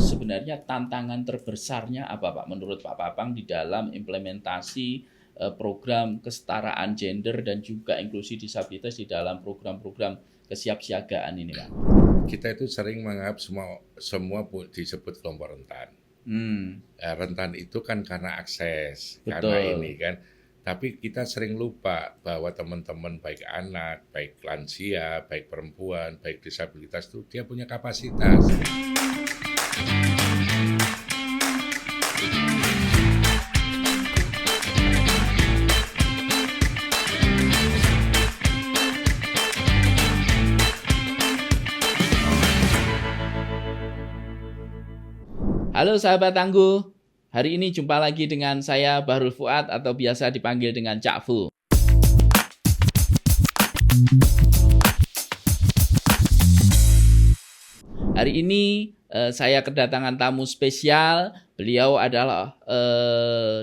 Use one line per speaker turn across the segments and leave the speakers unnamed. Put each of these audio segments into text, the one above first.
sebenarnya tantangan terbesarnya apa Pak menurut Pak Papang di dalam implementasi program kesetaraan gender dan juga inklusi disabilitas di dalam program-program kesiapsiagaan ini Pak?
Kita itu sering menganggap semua disebut kelompok rentan. Rentan itu kan karena akses, karena ini kan. Tapi kita sering lupa bahwa teman-teman baik anak, baik lansia, baik perempuan, baik disabilitas itu dia punya kapasitas.
Halo sahabat tangguh, hari ini jumpa lagi dengan saya Bahrul Fuad atau biasa dipanggil dengan Cak Fu. Hari ini saya kedatangan tamu spesial, beliau adalah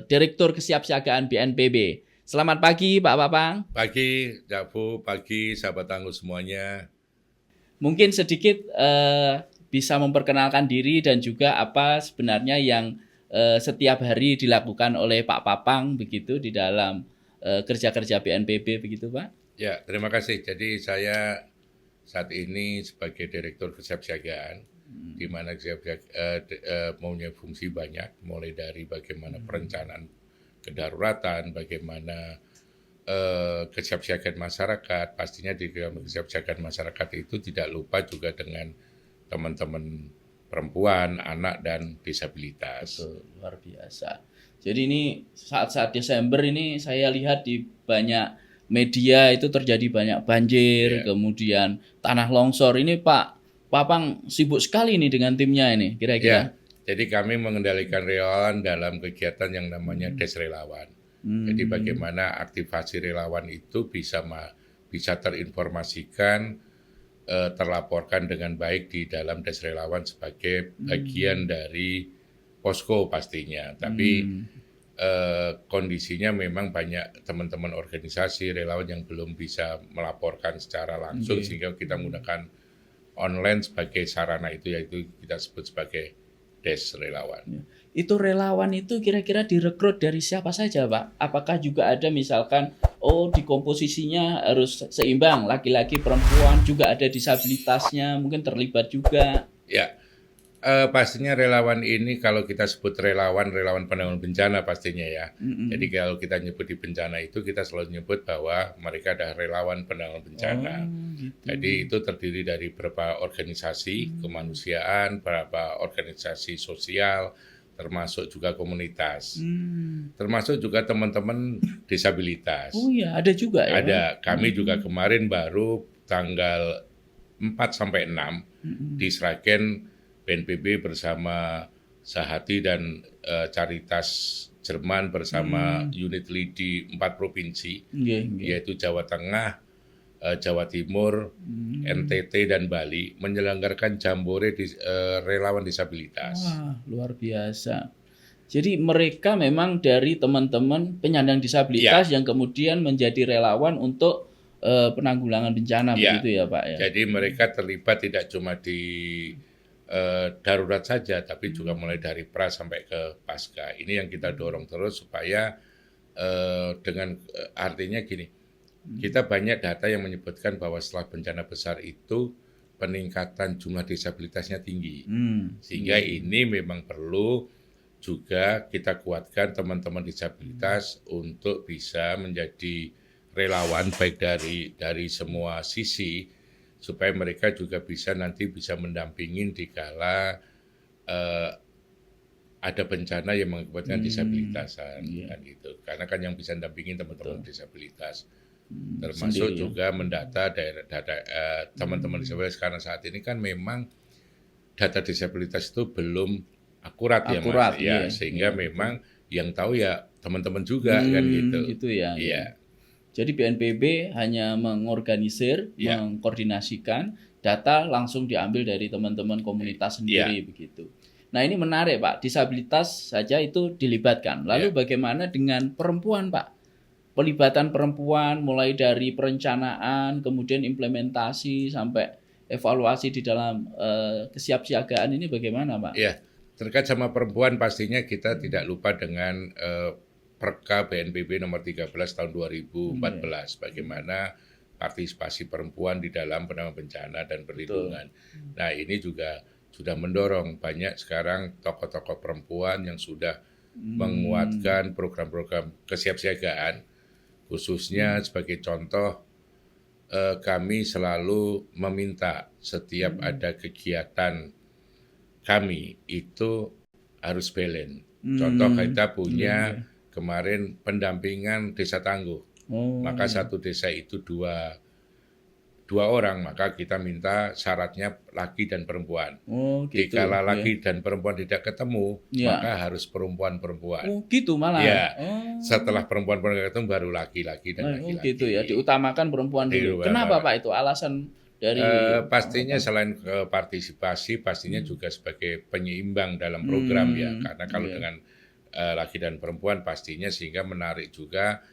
Direktur Kesiapsiagaan BNPB. Selamat pagi Pak Papang.
Pagi Cak Fu, pagi sahabat tangguh semuanya.
Mungkin sedikit bisa memperkenalkan diri dan juga apa sebenarnya yang setiap hari dilakukan oleh Pak Papang begitu di dalam kerja-kerja BNPB begitu Pak?
Ya, terima kasih. Jadi saya saat ini sebagai Direktur Kesiapsiagaan, di mana mempunyai fungsi banyak, mulai dari bagaimana perencanaan kedaruratan, bagaimana kesiapsiagaan masyarakat. Pastinya di dalam kesiapsiagaan masyarakat itu tidak lupa juga dengan teman-teman perempuan, anak, dan disabilitas.
Betul, luar biasa. Jadi ini saat-saat Desember ini saya lihat di banyak media itu terjadi banyak banjir, kemudian tanah longsor. Ini Pak Papang sibuk sekali nih dengan timnya ini kira-kira.
Jadi kami mengendalikan relawan dalam kegiatan yang namanya Des Relawan. Jadi bagaimana aktivasi relawan itu bisa terinformasikan, terlaporkan dengan baik di dalam Des Relawan sebagai bagian dari posko pastinya. Tapi kondisinya memang banyak teman-teman organisasi relawan yang belum bisa melaporkan secara langsung, sehingga kita menggunakan online sebagai sarana itu, yaitu kita sebut sebagai Des Relawan.
Itu relawan itu kira-kira direkrut dari siapa saja Pak? Apakah juga ada misalkan di komposisinya harus seimbang, laki-laki perempuan juga ada disabilitasnya mungkin terlibat juga?
Ya, pastinya relawan ini kalau kita sebut relawan penanggulangan bencana pastinya ya. Jadi kalau kita nyebut di bencana itu kita selalu nyebut bahwa mereka adalah relawan penanggulangan bencana.
Gitu.
Jadi itu terdiri dari beberapa organisasi kemanusiaan, beberapa organisasi sosial, termasuk juga komunitas, termasuk juga teman-teman disabilitas.
Oh iya, ada juga ya?
Ada. Kami juga kemarin baru tanggal 4 sampai 6 di Sragen BNPB bersama Sahati dan Caritas Jerman bersama unit LIDI 4 provinsi, yaitu Jawa Tengah, Jawa Timur, NTT, dan Bali, menyelenggarakan jambore relawan disabilitas.
Wah, luar biasa. Jadi mereka memang dari teman-teman penyandang disabilitas yang kemudian menjadi relawan untuk penanggulangan bencana begitu ya Pak ya?
Jadi mereka terlibat tidak cuma di darurat saja, tapi juga mulai dari pra sampai ke pasca. Ini yang kita dorong terus supaya artinya gini, kita banyak data yang menyebutkan bahwa setelah bencana besar itu peningkatan jumlah disabilitasnya tinggi. Sehingga ini memang perlu juga kita kuatkan teman-teman disabilitas untuk bisa menjadi relawan baik dari semua sisi, supaya mereka juga nanti bisa mendampingin dikala ada bencana yang mengakibatkan disabilitasan kan gitu. Karena kan yang bisa mendampingin teman-teman disabilitas. Termasuk juga mendata teman-teman disabilitas, karena saat ini kan memang data disabilitas itu belum akurat ya Mas. Sehingga memang yang tahu ya teman-teman juga kan gitu.
Gitu ya. Jadi BNPB hanya mengorganisir, mengkoordinasikan, data langsung diambil dari teman-teman komunitas sendiri begitu. Nah ini menarik Pak, disabilitas saja itu dilibatkan. Lalu bagaimana dengan perempuan Pak? Pelibatan perempuan mulai dari perencanaan, kemudian implementasi sampai evaluasi di dalam kesiapsiagaan ini bagaimana, Pak?
Ya, terkait sama perempuan pastinya kita tidak lupa dengan Perka BNPB nomor 13 tahun 2014, bagaimana partisipasi perempuan di dalam penanggulangan bencana dan perlindungan. Nah, ini juga sudah mendorong banyak sekarang tokoh-tokoh perempuan yang sudah menguatkan program-program kesiapsiagaan, khususnya sebagai contoh kami selalu meminta setiap ada kegiatan kami itu harus balance. Contoh kita punya kemarin pendampingan desa tangguh, maka satu desa itu dua orang, maka kita minta syaratnya laki dan perempuan.
Gitu.
Dikala laki dan perempuan tidak ketemu, maka harus perempuan-perempuan.
Gitu malah.
Ya, setelah perempuan-perempuan ketemu baru laki-laki dan laki-laki.
Gitu ya, diutamakan perempuan dulu. Kenapa Pak itu alasan dari?
Pastinya selain partisipasi, pastinya juga sebagai penyeimbang dalam program ya. Karena kalau dengan laki dan perempuan pastinya sehingga menarik juga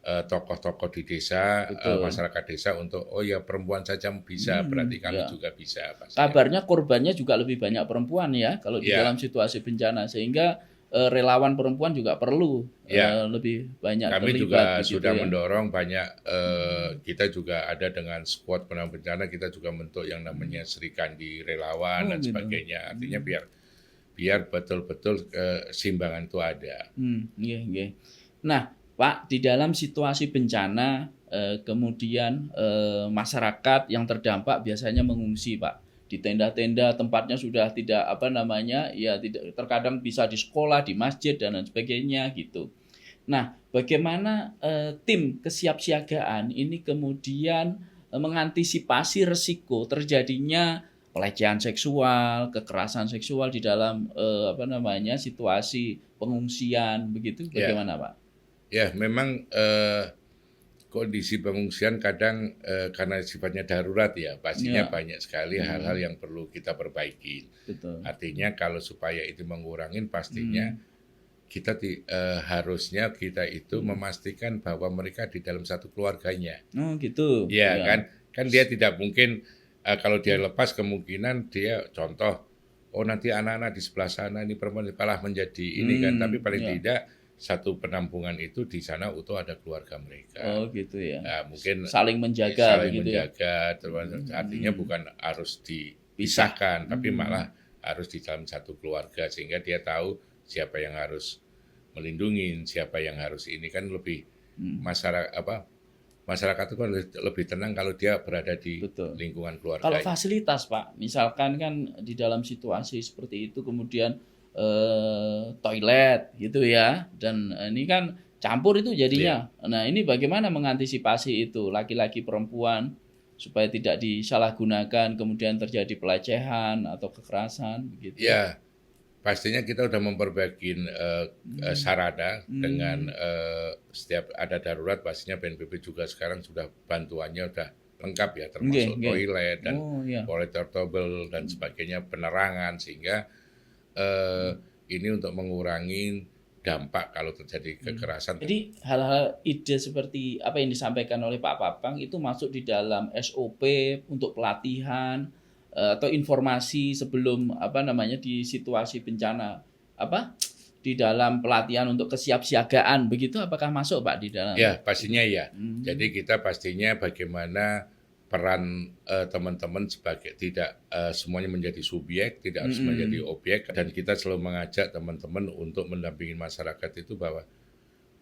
tokoh-tokoh di desa, masyarakat desa untuk perempuan saja bisa, berarti kami juga bisa. Pastinya.
Kabarnya korbannya juga lebih banyak perempuan ya kalau di dalam situasi bencana, sehingga relawan perempuan juga perlu lebih banyak
kami
terlibat. Kami
juga sudah mendorong banyak, kita juga ada dengan squad penanggulangan bencana, kita juga bentuk yang namanya Serikandi Relawan dan sebagainya. Artinya biar betul-betul keseimbangan itu ada.
Nah, Pak, di dalam situasi bencana, kemudian masyarakat yang terdampak biasanya mengungsi, Pak. Di tenda-tenda tempatnya sudah tidak tidak, terkadang bisa di sekolah, di masjid dan lain sebagainya gitu. Nah, bagaimana tim kesiapsiagaan ini kemudian mengantisipasi resiko terjadinya pelecehan seksual, kekerasan seksual di dalam situasi pengungsian begitu, bagaimana Pak?
Ya, memang kondisi pengungsian kadang karena sifatnya darurat ya, pastinya banyak sekali hal-hal yang perlu kita perbaiki.
Betul.
Artinya kalau supaya itu mengurangin, pastinya kita harusnya kita itu memastikan bahwa mereka di dalam satu keluarganya.
Gitu.
Ya, kan dia tidak mungkin kalau dia lepas kemungkinan dia contoh, nanti anak-anak di sebelah sana ini perempuan malah menjadi ini kan, tapi paling tidak satu penampungan itu di sana utuh ada keluarga mereka.
Gitu ya.
Nah, mungkin
saling menjaga,
artinya bukan harus dipisahkan, tapi malah harus di dalam satu keluarga sehingga dia tahu siapa yang harus melindungi, siapa yang harus ini kan lebih masyarakat itu kan lebih tenang kalau dia berada di lingkungan keluarga.
Kalau fasilitas Pak, misalkan kan di dalam situasi seperti itu kemudian toilet gitu ya, dan ini kan campur itu jadinya. Nah, ini bagaimana mengantisipasi itu laki-laki perempuan supaya tidak disalahgunakan kemudian terjadi pelecehan atau kekerasan begitu.
Ya, pastinya kita udah memperbaiki sarana dengan setiap ada darurat, pastinya BNPB juga sekarang sudah bantuannya udah lengkap ya, termasuk toilet dan toilet portable dan sebagainya, penerangan, sehingga ini untuk mengurangi dampak kalau terjadi kekerasan.
Jadi hal-hal ide seperti apa yang disampaikan oleh Pak Papang itu masuk di dalam SOP untuk pelatihan atau informasi sebelum di situasi bencana di dalam pelatihan untuk kesiapsiagaan begitu, apakah masuk Pak di dalam?
Ya, pastinya ya. Jadi kita pastinya bagaimana peran teman-teman sebagai tidak semuanya menjadi subjek, tidak harus menjadi objek, dan kita selalu mengajak teman-teman untuk mendampingi masyarakat itu bahwa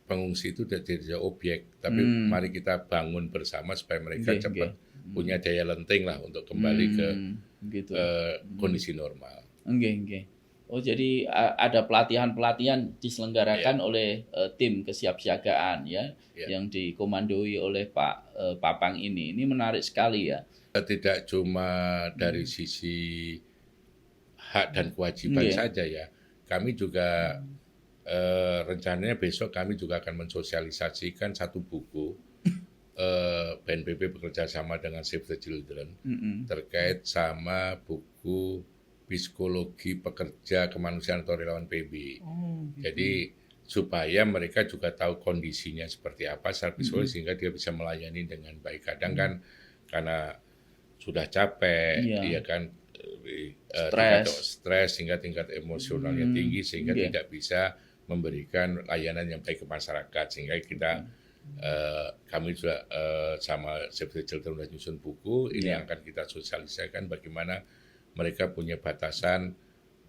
pengungsi itu tidak objek, tapi mari kita bangun bersama supaya mereka cepat punya daya lenting lah untuk kembali ke kondisi normal.
Jadi ada pelatihan-pelatihan diselenggarakan oleh tim kesiapsiagaan yang dikomandoi oleh Pak Papang ini. Ini menarik sekali ya.
Tidak cuma dari sisi hak dan kewajiban saja ya. Kami juga rencananya besok kami juga akan mensosialisasikan satu buku BNPB bekerja sama dengan Save the Children terkait sama buku psikologi pekerja kemanusiaan atau relawan PB. Jadi supaya mereka juga tahu kondisinya seperti apa secara psikologis sehingga dia bisa melayani dengan baik. Kadang kan karena sudah capek,
Iya.
ya kan,
Stres.
stres sehingga tingkat emosionalnya tinggi sehingga
Iya.
tidak bisa memberikan layanan yang baik ke masyarakat, sehingga kita kami juga sama Save the Children sudah nyusun buku ini
Iya.
yang akan kita sosialisasikan bagaimana mereka punya batasan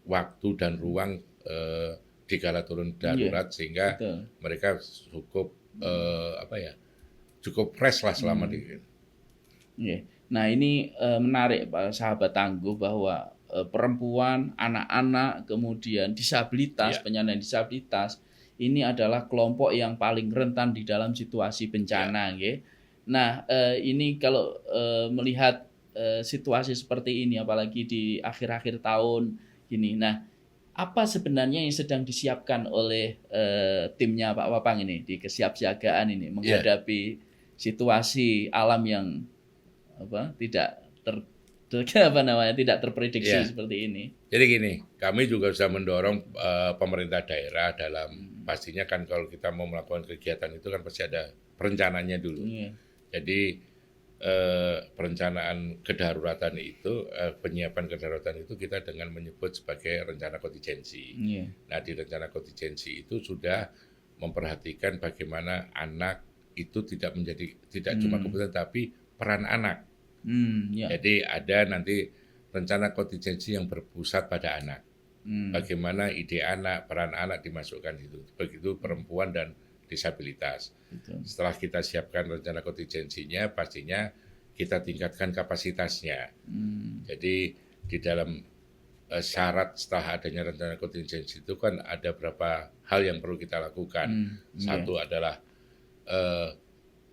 waktu dan ruang di kala turun darurat sehingga
Betul.
mereka cukup cukup fresh lah selama di.
Iya. Nah ini menarik Pak Sahabat Tangguh bahwa perempuan, anak-anak, kemudian disabilitas, penyandang disabilitas ini adalah kelompok yang paling rentan di dalam situasi bencana. Nah ini kalau melihat situasi seperti ini, apalagi di akhir-akhir tahun gini. Nah apa sebenarnya yang sedang disiapkan oleh timnya Pak Wapang ini di kesiapsiagaan ini menghadapi situasi alam yang tidak tidak terprediksi seperti ini.
Jadi gini, kami juga bisa mendorong pemerintah daerah dalam pastinya kan kalau kita mau melakukan kegiatan itu kan pasti ada perencananya dulu. Jadi perencanaan kedaruratan itu, penyiapan kedaruratan itu kita dengan menyebut sebagai rencana kontingensi. Nah di rencana kontingensi itu sudah memperhatikan bagaimana anak itu tidak cuma kebutuhan tapi peran anak. Jadi ada nanti rencana kontingensi yang berpusat pada anak. Bagaimana ide anak, peran anak dimasukkan itu. Begitu perempuan dan disabilitas. Setelah kita siapkan rencana kontingensinya, pastinya kita tingkatkan kapasitasnya. Jadi di dalam syarat setelah adanya rencana kontingensi itu kan ada beberapa hal yang perlu kita lakukan. Satu adalah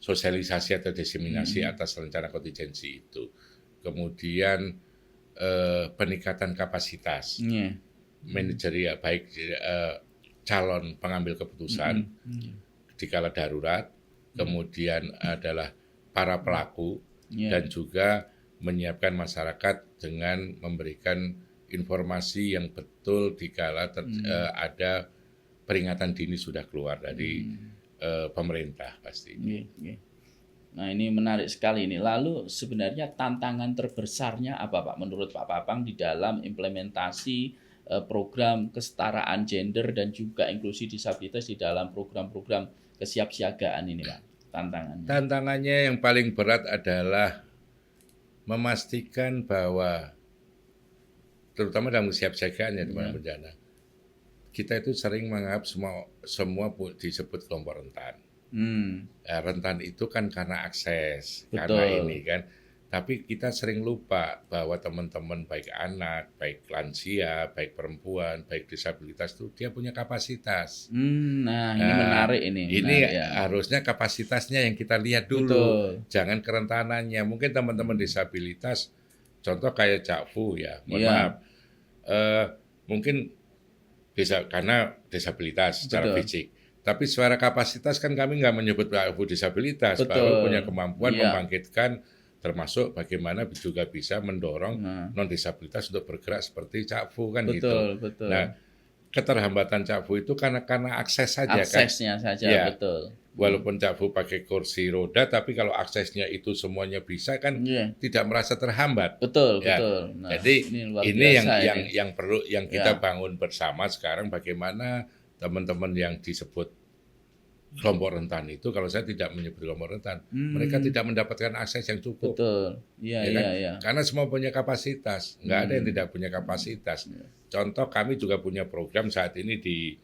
sosialisasi atau diseminasi atas rencana kontingensi itu. Kemudian peningkatan kapasitas manajerial baik calon pengambil keputusan di kala darurat, kemudian adalah para pelaku dan juga menyiapkan masyarakat dengan memberikan informasi yang betul di kala ada peringatan dini sudah keluar dari pemerintah pasti.
Nah ini menarik sekali ini. Lalu sebenarnya tantangan terbesarnya apa Pak menurut Pak Wapang di dalam implementasi program kesetaraan gender dan juga inklusi disabilitas di dalam program-program kesiapsiagaan ini Pak?
Tantangannya yang paling berat adalah memastikan bahwa terutama dalam kesiapsiagaan di mana bencana kita itu sering menganggap semua disebut kelompok rentan. Rentan itu kan karena akses, karena ini kan. Tapi kita sering lupa bahwa teman-teman baik anak, baik lansia, baik perempuan, baik disabilitas itu dia punya kapasitas.
Nah ini menarik ini.
Harusnya kapasitasnya yang kita lihat dulu, jangan kerentanannya. Mungkin teman-teman disabilitas, contoh kayak Cak Fu ya, mohon maaf, mungkin karena disabilitas secara fisik. Tapi secara kapasitas kan kami nggak menyebut Pak Fu disabilitas, Pak Fu punya kemampuan membangkitkan, termasuk bagaimana juga bisa mendorong non-disabilitas untuk bergerak seperti Cak Fu kan gitu. Nah, keterhambatan Cak Fu itu karena akses saja
aksesnya
kan.
Saja, betul.
Walaupun Cak Fu pakai kursi roda, tapi kalau aksesnya itu semuanya bisa kan tidak merasa terhambat.
Betul.
Nah, jadi ini yang perlu yang kita bangun bersama sekarang bagaimana teman-teman yang disebut kelompok rentan itu, kalau saya tidak menyebut kelompok rentan, mereka tidak mendapatkan akses yang cukup.
Betul. Iya.
Karena semua punya kapasitas, nggak ada yang tidak punya kapasitas. Contoh kami juga punya program saat ini di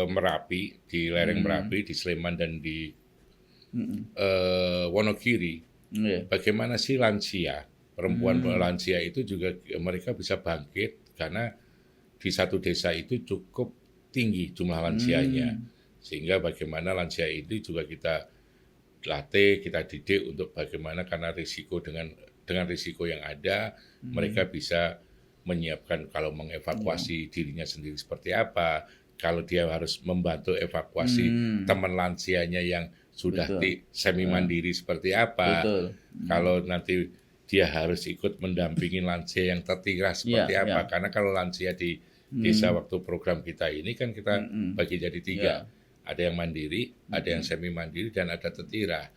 Merapi, di lereng Merapi, di Sleman dan di Wonogiri. Bagaimana sih lansia, perempuan lansia itu juga mereka bisa bangkit karena di satu desa itu cukup tinggi jumlah lansianya. Sehingga bagaimana lansia itu juga kita latih, kita didik untuk bagaimana karena risiko dengan risiko yang ada, mereka bisa menyiapkan kalau mengevakuasi dirinya sendiri seperti apa, kalau dia harus membantu evakuasi teman lansianya yang sudah semi mandiri seperti apa, kalau nanti dia harus ikut mendampingi lansia yang tertinggal seperti apa, karena kalau lansia di desa waktu program kita ini kan kita bagi jadi 3, ada yang mandiri, ada yang semi mandiri dan ada tetira.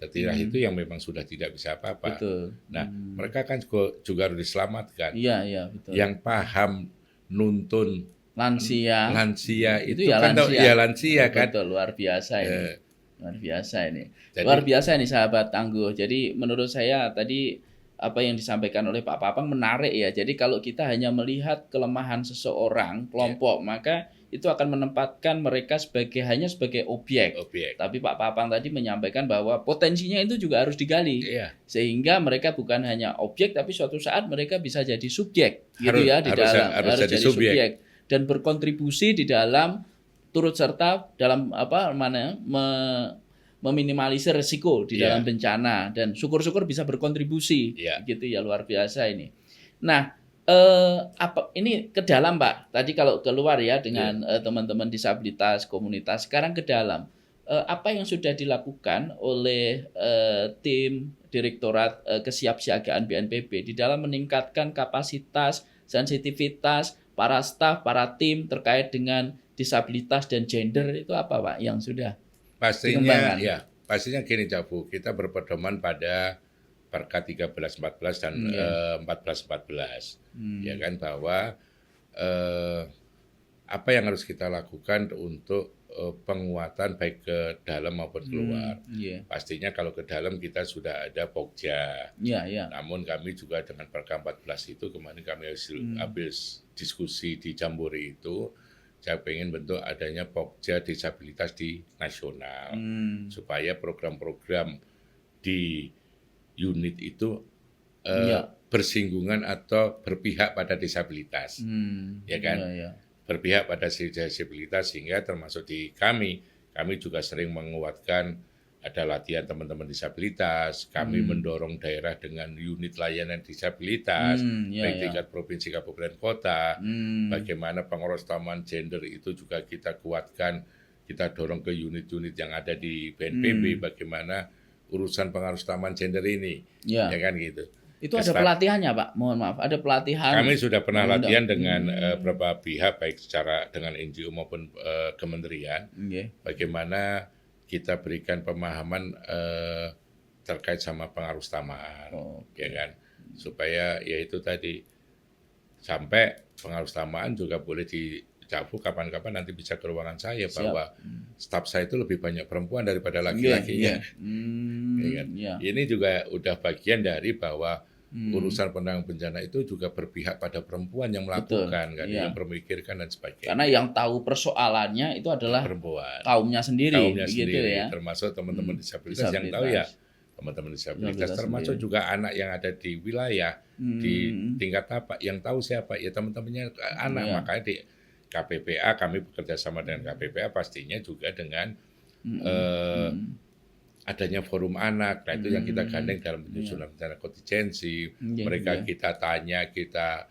Daerah itu yang memang sudah tidak bisa apa-apa.
Betul.
Nah, mereka kan juga harus diselamatkan.
Iya, betul.
Yang paham nuntun
lansia
itu ya kan lansia kan.
Betul, luar biasa ini. Luar biasa ini.
Jadi,
luar biasa ini sahabat tangguh. Jadi menurut saya tadi apa yang disampaikan oleh Pak Papang menarik ya. Jadi kalau kita hanya melihat kelemahan seseorang, kelompok, maka itu akan menempatkan mereka hanya sebagai objek. Tapi Pak Papang tadi menyampaikan bahwa potensinya itu juga harus digali. Sehingga mereka bukan hanya objek, tapi suatu saat mereka bisa jadi subjek. Harus jadi subjek. Dan berkontribusi di dalam turut serta dalam meminimalisir risiko di dalam bencana, dan syukur-syukur bisa berkontribusi. Gitu ya, luar biasa ini. Nah, ini ke dalam Pak. Tadi kalau keluar ya dengan teman-teman disabilitas komunitas, sekarang ke dalam. Apa yang sudah dilakukan oleh tim Direktorat Kesiapsiagaan BNPB di dalam meningkatkan kapasitas, sensitivitas para staf, para tim terkait dengan disabilitas dan gender, itu apa Pak yang sudah
pastinya gini Cak Bu, kita berpedoman pada Perka 1314 dan 1414 ya kan, bahwa apa yang harus kita lakukan untuk penguatan baik ke dalam maupun keluar. Pastinya kalau ke dalam kita sudah ada Pokja. Namun kami juga dengan Perka 14 itu kemarin kami habis diskusi di Jambore itu, saya pengen bentuk adanya Pokja disabilitas di nasional, supaya program-program di unit itu bersinggungan atau berpihak pada disabilitas, ya kan? Berpihak pada disabilitas, sehingga termasuk di kami juga sering menguatkan ada latihan teman-teman disabilitas, kami mendorong daerah dengan unit layanan disabilitas, baik tingkat provinsi, kabupaten, kota, bagaimana pengurus-taman gender itu juga kita kuatkan, kita dorong ke unit-unit yang ada di BNPB, bagaimana urusan pengurus-taman gender ini, ya kan gitu.
Itu ada pelatihannya Pak, mohon maaf, ada pelatihan.
Kami sudah pernah latihan dengan beberapa pihak, baik secara dengan NGO maupun kementerian, bagaimana kita berikan pemahaman terkait sama pengarusutamaan, ya kan, supaya ya itu tadi, sampai pengarusutamaan juga boleh dicabut kapan-kapan nanti bisa ke ruangan saya, bahwa staf saya itu lebih banyak perempuan daripada laki-lakinya. Ya kan? Ini juga udah bagian dari bahwa urusan penanggulangan bencana itu juga berpihak pada perempuan yang melakukan, kan, yang memikirkan dan sebagainya.
Karena yang tahu persoalannya itu adalah
perempuan,
kaumnya sendiri, gitu ya.
Termasuk teman-teman disabilitas yang tahu ya, teman-teman disabilitas, termasuk juga anak yang ada di wilayah, di tingkat apa, yang tahu siapa ya teman-temannya anak. Makanya di KPPA kami bekerja sama dengan KPPA, pastinya juga dengan adanya forum anak. Nah itu yang kita gandeng dalam penyusunan rencana kontingensi. Mereka kita tanya, kita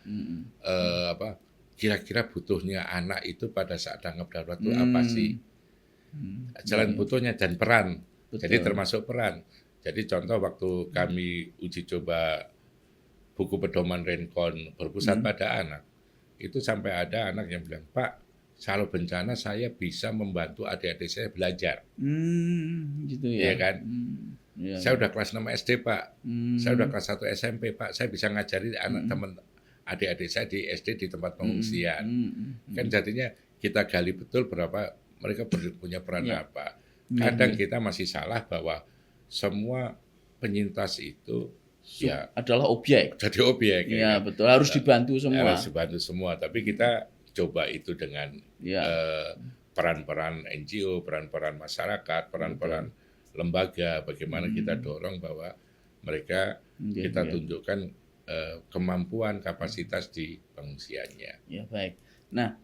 kira-kira butuhnya anak itu pada saat tanggap darurat itu apa sih? Jalan butuhnya dan peran. Jadi termasuk peran. Jadi contoh waktu kami uji coba buku pedoman Rencon berpusat pada anak, itu sampai ada anak yang bilang, Pak, kalau bencana saya bisa membantu adik-adik saya belajar.
Gitu ya.
Iya kan? Saya udah kelas 6 SD, Pak. Saya udah kelas 1 SMP, Pak. Saya bisa ngajari anak teman adik-adik saya di SD di tempat pengungsian. Kan jadinya kita gali betul berapa mereka punya peran apa. Kadang kita masih salah bahwa semua penyintas itu
adalah objek.
Jadi objek.
Iya, betul. Harus dibantu semua.
Harus dibantu semua. Tapi kita coba itu dengan peran-peran NGO, peran-peran masyarakat, peran-peran lembaga, bagaimana kita dorong bahwa mereka kita tunjukkan kemampuan, kapasitas di pengungsiannya.
Ya, baik. Nah,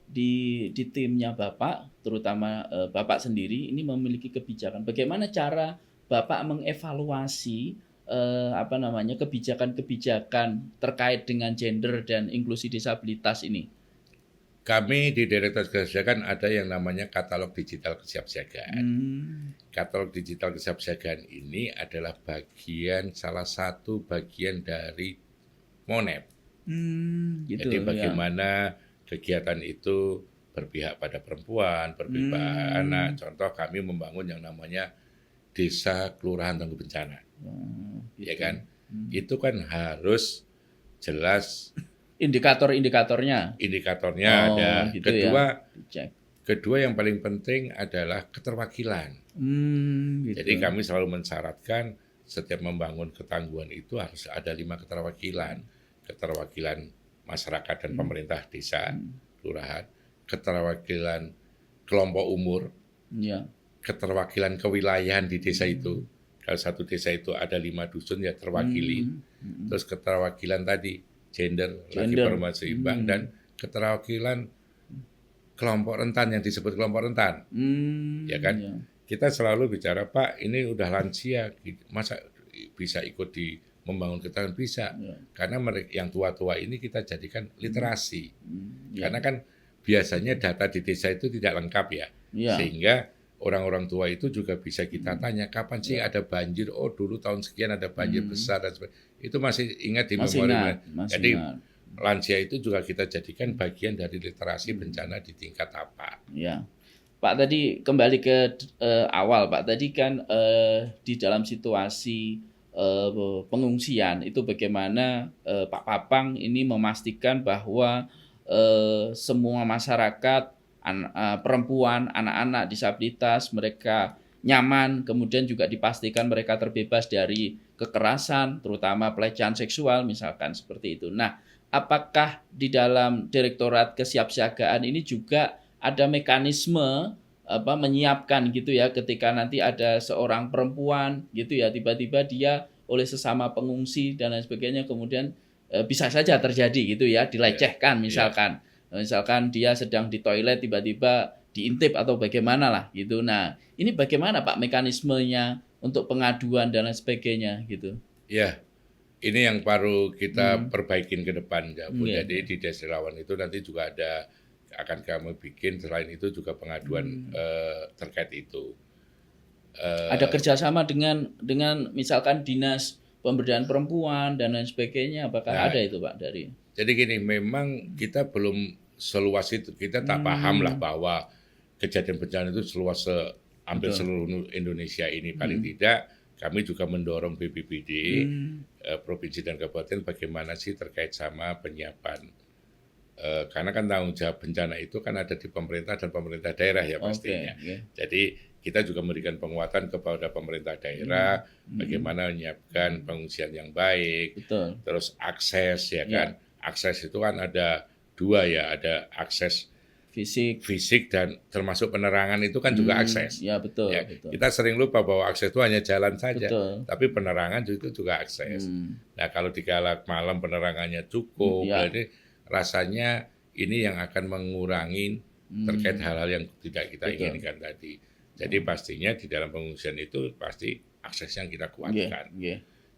di timnya Bapak, terutama Bapak sendiri, ini memiliki kebijakan. Bagaimana cara Bapak mengevaluasi kebijakan-kebijakan terkait dengan gender dan inklusi disabilitas ini?
Kami di Direktorat Kesiapsiagaan ada yang namanya katalog digital kesiapsiagaan. Katalog digital kesiapsiagaan ini adalah salah satu bagian dari MONEP. Jadi bagaimana kegiatan itu berpihak pada perempuan, berpihak pada anak. Contoh kami membangun yang namanya desa kelurahan tangguh bencana,
Gitu.
ya kan? Itu kan harus jelas
Indikator-indikatornya.
indikatornya
Oh,
ada.
gitu
Kedua,
ya. Dicek.
kedua yang paling penting adalah keterwakilan.
Gitu.
Jadi kami selalu mensyaratkan setiap membangun ketangguhan itu harus ada 5 keterwakilan. Keterwakilan masyarakat dan pemerintah desa, kelurahan, keterwakilan kelompok umur,
Ya.
keterwakilan kewilayahan di desa itu. Kalau satu desa itu ada 5 dusun ya terwakili. Terus keterwakilan tadi gender, laki
Gender.
perempuan seimbang, dan keterwakilan kelompok rentan yang disebut kelompok rentan. Ya kan?
Ya.
Kita selalu bicara, Pak, ini udah lansia, masa bisa ikut di membangun ketangguhan? Bisa.
Ya.
Karena mereka yang tua-tua ini kita jadikan literasi.
Ya.
Karena kan biasanya data di desa itu tidak lengkap ya.
Ya.
Sehingga orang-orang tua itu juga bisa kita tanya, kapan sih ada banjir? Oh, dulu tahun sekian ada banjir besar dan sebagainya. Itu masih ingat di
Masih
memori.
ingat, masih
Jadi
ingat.
lansia itu juga kita jadikan bagian dari literasi bencana di tingkat apa.
Ya, Pak, tadi kembali ke awal, Pak. Tadi kan di dalam situasi pengungsian itu bagaimana Pak Papang ini memastikan bahwa semua masyarakat, perempuan, anak-anak disabilitas, mereka nyaman, kemudian juga dipastikan mereka terbebas dari kekerasan, terutama pelecehan seksual, misalkan seperti itu. Nah, apakah di dalam Direktorat Kesiapsiagaan ini juga ada mekanisme menyiapkan gitu ya, ketika nanti ada seorang perempuan gitu ya, tiba-tiba dia oleh sesama pengungsi dan lain sebagainya, kemudian bisa saja terjadi gitu ya, dilecehkan misalkan. Misalkan dia sedang di toilet tiba-tiba diintip atau bagaimana lah gitu. Nah, ini bagaimana Pak mekanismenya untuk pengaduan dan lain sebagainya gitu.
Ya, ini yang baru kita perbaikin ke depan, ya, Bu.
Yeah.
Jadi di Desa Relawan itu nanti juga akan kami bikin, selain itu juga pengaduan terkait itu.
Ada kerjasama dengan misalkan dinas pemberdayaan perempuan dan lain sebagainya, apakah ada itu Pak dari?
Jadi gini, memang kita belum seluas itu, kita tak paham lah bahwa kejadian bencana itu seluas hampir seluruh Indonesia ini. Paling tidak kami juga mendorong BPBD, provinsi dan kabupaten, bagaimana sih terkait sama penyiapan. Karena kan tanggung jawab bencana itu kan ada di pemerintah dan pemerintah daerah ya pastinya. Jadi kita juga memberikan penguatan kepada pemerintah daerah, bagaimana menyiapkan pengungsian yang baik, terus akses ya kan. Akses itu kan ada 2 ya, ada akses fisik dan termasuk penerangan itu kan juga akses.
Ya, betul,
ya,
betul.
Kita sering lupa bahwa akses itu hanya jalan saja,
betul.
Tapi penerangan itu juga akses. Nah, kalau di kala malam penerangannya cukup, berarti rasanya ini yang akan mengurangi terkait hal-hal yang tidak kita inginkan tadi. Jadi pastinya di dalam pengungsian itu pasti aksesnya kita kuatkan.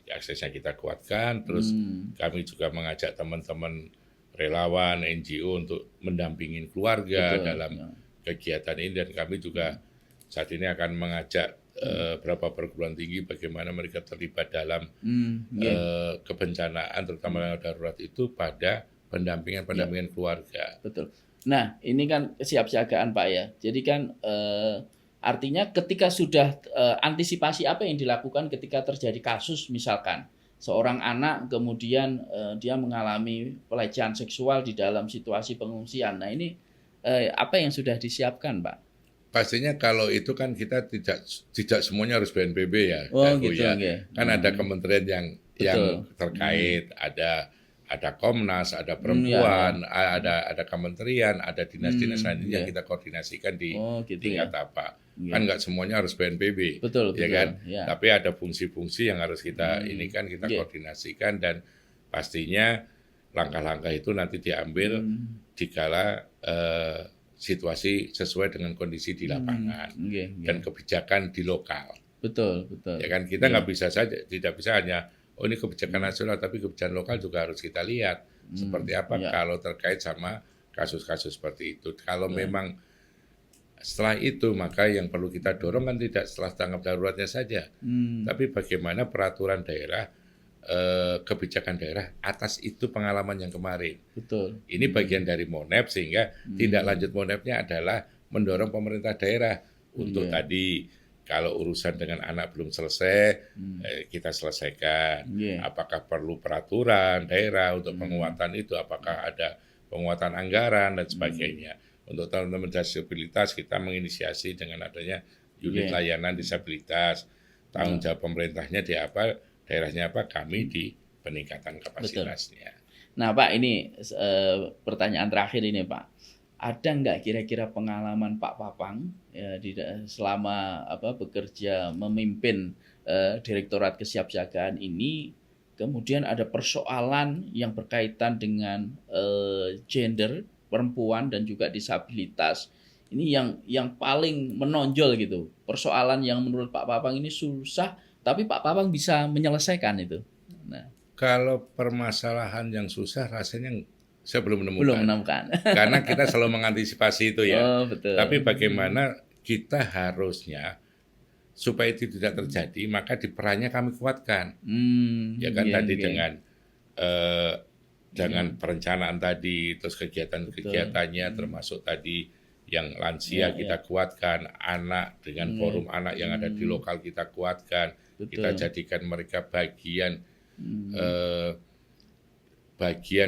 Aksesnya kita kuatkan, terus kami juga mengajak teman-teman relawan, NGO untuk mendampingin keluarga dalam kegiatan ini, dan kami juga saat ini akan mengajak beberapa perguruan tinggi bagaimana mereka terlibat dalam kebencanaan, terutama darurat itu pada pendampingan keluarga.
Betul. Nah, ini kan kesiapsiagaan Pak ya. Jadi kan artinya ketika sudah antisipasi apa yang dilakukan ketika terjadi kasus misalkan seorang anak kemudian dia mengalami pelecehan seksual di dalam situasi pengungsian. Nah, ini apa yang sudah disiapkan, Pak?
Pastinya kalau itu kan kita tidak semuanya harus BNPB ya.
Gitu,
Kan ada kementerian yang terkait, ada Komnas, ada perempuan, ada kementerian, ada dinas-dinas lain yang kita koordinasikan di tingkat apa. Kan nggak semuanya harus BNPB,
betul,
kan? Tapi ada fungsi-fungsi yang harus kita kita koordinasikan, dan pastinya langkah-langkah itu nanti diambil dikala situasi sesuai dengan kondisi di lapangan dan kebijakan di lokal.
Betul.
Ya kan, kita nggak bisa saja, tidak bisa hanya ini kebijakan nasional, tapi kebijakan lokal juga harus kita lihat seperti apa kalau terkait sama kasus-kasus seperti itu. Kalau memang setelah itu, maka yang perlu kita dorong kan tidak setelah tanggap daruratnya saja, tapi bagaimana peraturan daerah, kebijakan daerah atas itu pengalaman yang kemarin.
Betul.
Ini bagian dari MONEP, sehingga tindak lanjut MONEP-nya adalah mendorong pemerintah daerah untuk tadi kalau urusan dengan anak belum selesai, kita selesaikan.
Yeah.
Apakah perlu peraturan daerah untuk penguatan itu, apakah ada penguatan anggaran dan sebagainya. Untuk teman-teman disabilitas kita menginisiasi dengan adanya unit layanan disabilitas. Tanggung jawab pemerintahnya di apa, daerahnya apa, kami di peningkatan kapasitasnya.
Betul. Nah Pak, ini pertanyaan terakhir ini Pak. Ada nggak kira-kira pengalaman Pak Papang ya, selama bekerja memimpin Direktorat Kesiapsiagaan ini, kemudian ada persoalan yang berkaitan dengan gender, perempuan dan juga disabilitas. Ini yang paling menonjol gitu. Persoalan yang menurut Pak Papang ini susah, tapi Pak Papang bisa menyelesaikan itu. Nah,
kalau permasalahan yang susah rasanya saya belum
menemukan.
Karena kita selalu mengantisipasi itu ya.
Oh, betul.
Tapi bagaimana kita harusnya supaya itu tidak terjadi, maka di perannya kami kuatkan. Ya kan tadi dengan perencanaan tadi, terus kegiatan-kegiatannya termasuk tadi yang lansia kita kuatkan, anak dengan forum anak yang ada di lokal kita kuatkan, kita jadikan mereka bagian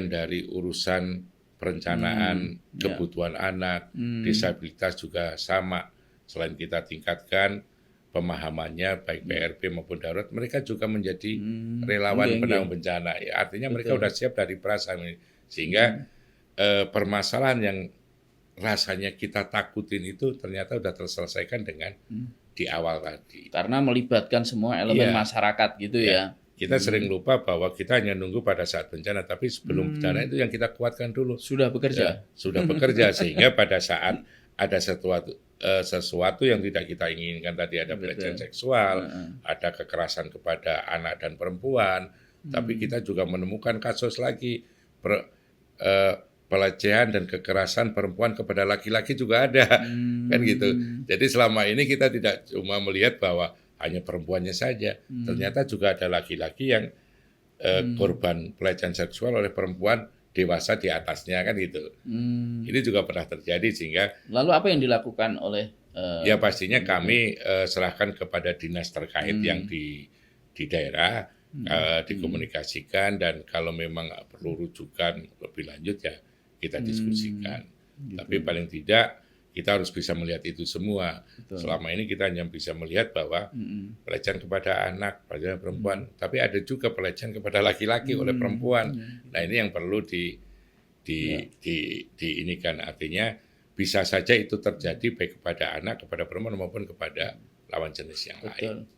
dari urusan perencanaan kebutuhan anak, disabilitas juga sama. Selain kita tingkatkan pemahamannya baik PRP maupun darurat, mereka juga menjadi relawan penanggung bencana. Ya, artinya mereka sudah siap dari perasaan ini. Sehingga permasalahan yang rasanya kita takutin itu ternyata sudah terselesaikan dengan di awal tadi.
Karena melibatkan semua elemen masyarakat gitu ya.
Kita sering lupa bahwa kita hanya nunggu pada saat bencana, tapi sebelum bencana itu yang kita kuatkan dulu.
Sudah bekerja.
Ya, sudah bekerja sehingga pada saat ada sesuatu yang tidak kita inginkan, tadi ada pelecehan seksual, ada kekerasan kepada anak dan perempuan, tapi kita juga menemukan kasus lagi pelecehan dan kekerasan perempuan kepada laki-laki juga ada, kan gitu. Jadi selama ini kita tidak cuma melihat bahwa hanya perempuannya saja, ternyata juga ada laki-laki yang korban pelecehan seksual oleh perempuan dewasa di atasnya, kan gitu. Ini juga pernah terjadi sehingga.
Lalu apa yang dilakukan oleh?
Ya pastinya kami serahkan kepada dinas terkait yang di daerah, dikomunikasikan, dan kalau memang perlu rujukan lebih lanjut ya kita diskusikan. Gitu. Tapi paling tidak kita harus bisa melihat itu semua. Betul. Selama ini kita hanya bisa melihat bahwa pelecehan kepada anak, pelecehan perempuan, tapi ada juga pelecehan kepada laki-laki oleh perempuan. Nah ini yang perlu diinikan, artinya bisa saja itu terjadi baik kepada anak, kepada perempuan maupun kepada lawan jenis yang lain.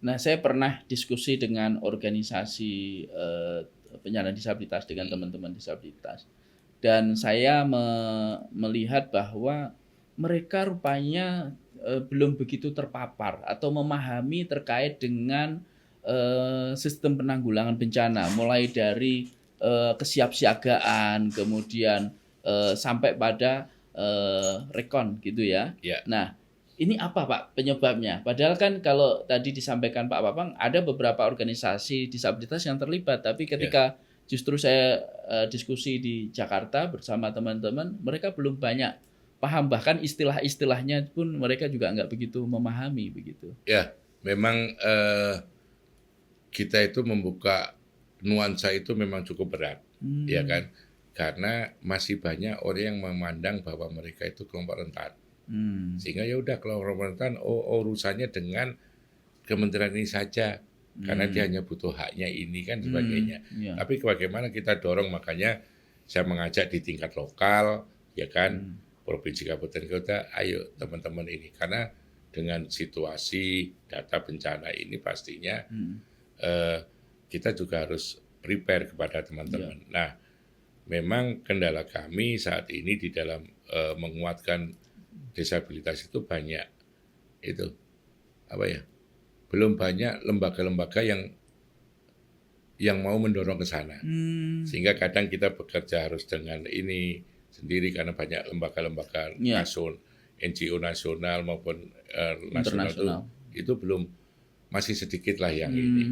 Nah saya pernah diskusi dengan organisasi penyandang disabilitas, dengan teman-teman disabilitas. Dan saya melihat bahwa mereka rupanya belum begitu terpapar atau memahami terkait dengan sistem penanggulangan bencana, mulai dari kesiapsiagaan, kemudian sampai pada rekon gitu ya. Nah, ini apa Pak penyebabnya? Padahal kan kalau tadi disampaikan Pak Papang, ada beberapa organisasi disabilitas yang terlibat, tapi ketika justru saya diskusi di Jakarta bersama teman-teman, mereka belum banyak paham, bahkan istilah-istilahnya pun mereka juga nggak begitu memahami begitu.
Ya, memang kita itu membuka nuansa itu memang cukup berat, ya kan? Karena masih banyak orang yang memandang bahwa mereka itu kelompok rentan, sehingga ya udah kelompok rentan, urusannya dengan kementerian ini saja. Karena dia hanya butuh haknya ini kan sebagainya. Tapi bagaimana kita dorong, makanya saya mengajak di tingkat lokal, ya kan, provinsi, kabupaten, kota, ayo teman-teman ini. Karena dengan situasi data bencana ini pastinya kita juga harus prepare kepada teman-teman. Nah, memang kendala kami saat ini di dalam menguatkan disabilitas itu banyak itu belum banyak lembaga-lembaga yang mau mendorong ke sana. Sehingga kadang kita bekerja harus dengan ini sendiri karena banyak lembaga-lembaga NGO nasional maupun nasional itu belum, masih sedikit lah yang ini.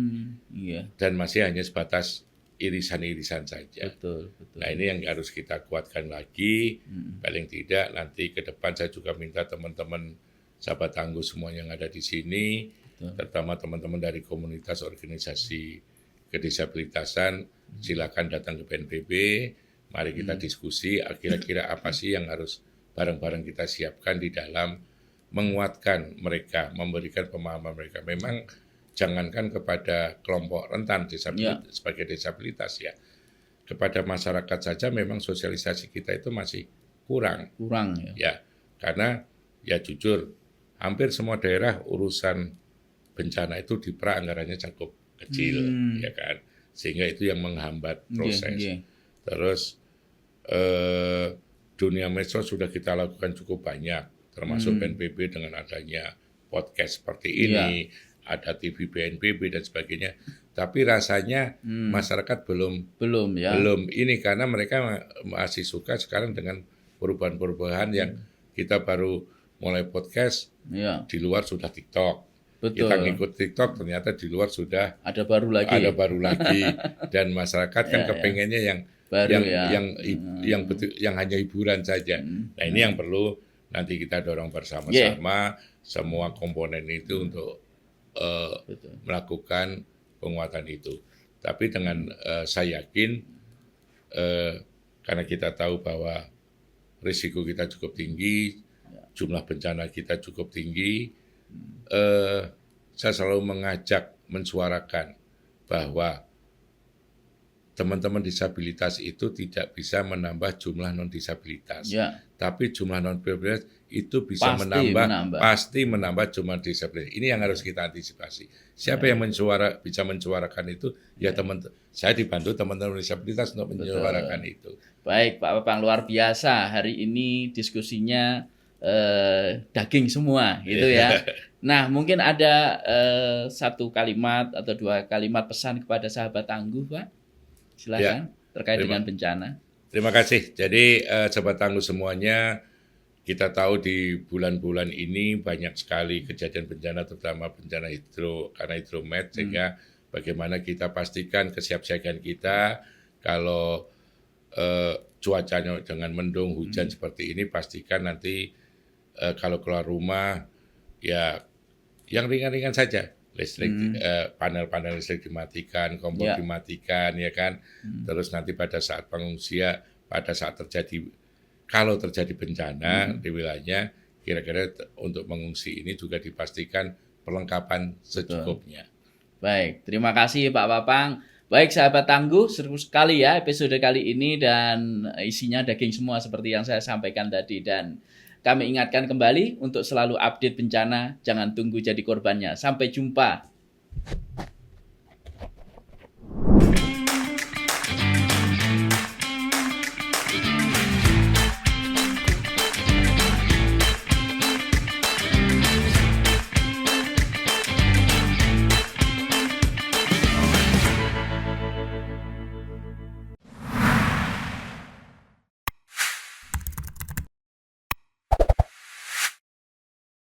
Dan masih hanya sebatas irisan-irisan saja.
Betul.
Nah ini yang harus kita kuatkan lagi. Paling tidak nanti ke depan saya juga minta teman-teman sahabat tangguh semua yang ada di sini, terutama teman-teman dari komunitas organisasi kedisabilitasan, silakan datang ke BNPB, mari kita diskusi kira-kira apa sih yang harus bareng-bareng kita siapkan di dalam menguatkan mereka, memberikan pemahaman mereka. Memang jangankan kepada kelompok rentan sebagai disabilitas ya, kepada masyarakat saja memang sosialisasi kita itu masih kurang ya, karena ya jujur hampir semua daerah urusan bencana itu anggarannya cukup kecil ya kan, sehingga itu yang menghambat proses. Terus dunia medsos sudah kita lakukan cukup banyak, termasuk BNPB dengan adanya podcast seperti ini, ada TV BNPB dan sebagainya. Tapi rasanya masyarakat belum ini, karena mereka masih suka sekarang dengan perubahan-perubahan yang kita baru mulai podcast, di luar sudah TikTok.
Betul.
Kita ngikut TikTok, ternyata di luar sudah
ada baru lagi.
Dan masyarakat kan kepengennya yang baru, yang betul, yang hanya hiburan saja. Nah ini yang perlu nanti kita dorong bersama-sama semua komponen itu untuk melakukan penguatan itu. Tapi dengan saya yakin karena kita tahu bahwa risiko kita cukup tinggi, jumlah bencana kita cukup tinggi, saya selalu mengajak, mensuarakan bahwa teman-teman disabilitas itu tidak bisa menambah jumlah non-disabilitas. Tapi jumlah non-disabilitas itu bisa pasti menambah jumlah disabilitas. Ini yang harus kita antisipasi. Siapa yang bisa mensuarakan itu? Ya saya dibantu teman-teman disabilitas untuk menyuarakan itu.
Baik, Pak Papang, luar biasa. Hari ini diskusinya daging semua, gitu ya. Nah, mungkin ada satu kalimat atau dua kalimat pesan kepada sahabat tangguh, Pak. Silakan terkait dengan bencana.
Terima kasih. Jadi sahabat tangguh semuanya, kita tahu di bulan-bulan ini banyak sekali kejadian bencana, terutama bencana karena hidromet, sehingga bagaimana kita pastikan kesiapsiagaan kita kalau cuacanya dengan mendung, hujan seperti ini, pastikan nanti kalau keluar rumah ya yang ringan-ringan saja. Listrik, panel-panel listrik dimatikan, kompor dimatikan, ya kan. Terus nanti pada saat pengungsian, kalau terjadi bencana di wilayahnya, kira-kira untuk mengungsi ini juga dipastikan perlengkapan secukupnya.
Baik, terima kasih Pak Papang. Baik sahabat tangguh, seru sekali ya episode kali ini, dan isinya daging semua seperti yang saya sampaikan tadi. Dan kami ingatkan kembali untuk selalu update bencana, jangan tunggu jadi korbannya. Sampai jumpa